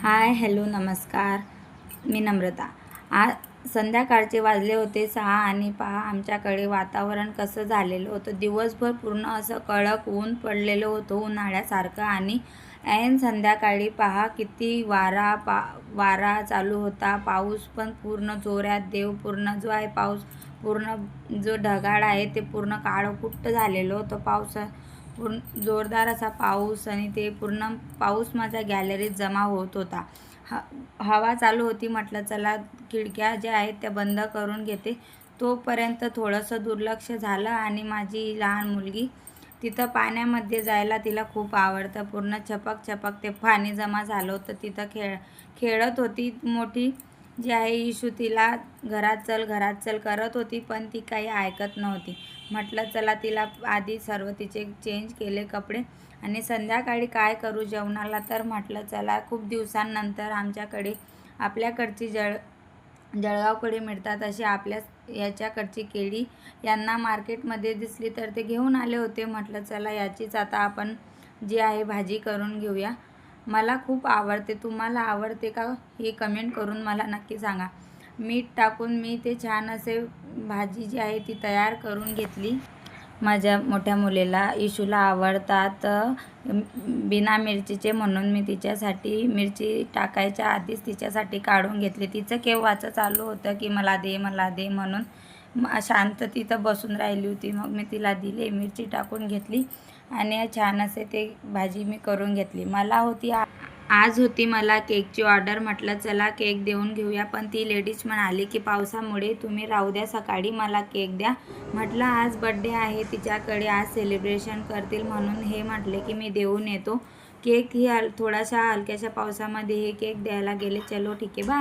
Hi hello नमस्कार. मी नम्रता. आज संध्याकाळचे वाजले होते 6 आणि पहा आमच्याकडे वातावरण कसं झालेलं होतं. दिवसभर पूर्ण असं कडक ऊन पडलेलं होतं, उन्हाळ्यासारखं. आणि ऐन संध्याकाळी पहा किती वारा चालू होता. पाऊस पण पूर्ण जोरात. देव पूर्ण जो आहे पाऊस पूर्ण जो ढगाळ आहे ते पूर्ण काळकुट्ट झालेलं होतं. पूर्ण जोरदार असा पाऊस आणि ते पूर्ण पाऊस माझ्या गॅलरीत जमा होत होता. हवा चालू होती. म्हटलं चला खिडक्या ज्या आहेत त्या बंद करून घेते. तोपर्यंत थोडंसं दुर्लक्ष झालं आणि माझी लहान मुलगी तिथं पाण्यामध्ये जायला तिला खूप आवडतं. पूर्ण छपक ते पाणी जमा झालं होतं. तिथं खेळत होती. मोठी जी आहे इशू तिला घरात चल करत होती, पण ती काही ऐकत नव्हती. म्हटलं चला तिला आधी सर्व तिचे चेंज केले कपडे आणि संध्याकाळी काय करू जेवणाला. तर म्हटलं चला खूप दिवसांनंतर आमच्याकडे आपल्याकडची जळगावकडे मिळतात अशी आपल्या याच्याकडची केळी यांना मार्केटमध्ये दिसली तर ते घेऊन आले होते. म्हटलं चला याचीच आता आपण जी आहे भाजी करून घेऊया. मला खूप आवडते. तुम्हाला आवडते का हे कमेंट करून मला नक्की सांगा. मीठ टाकून मी ते छान असे भाजी जी आहे ती तयार करून घेतली. माझ्या मोठ्या मुलीला इशूला आवडतात बिना मिरचीचे, म्हणून मी तिच्यासाठी मिरची टाकायच्या आधीच तिच्यासाठी काढून घेतली. तिचं केव्हाचं चालू होतं की मला दे म्हणून शांत तिथं बसून राहिली होती. मग मी तिला दिले, मिरची टाकून घेतली आणि छान असे ते भाजी मी करून घेतली. आज होती मला केकची ऑर्डर. म्हटलं चला केक देऊन घेऊया, पण ती लेडीज म्हणाली की पावसामुळे तुम्ही राहू द्या, सकाळी मला केक द्या. म्हटलं आज बड्डे आहे तिच्याकडे, आज सेलिब्रेशन करतील म्हणून हे म्हटले की मी देऊन येतो केक. ही थोड्याशा हलक्याशा पावसामध्ये हे केक द्यायला गेले. चलो ठीक आहे, बाय.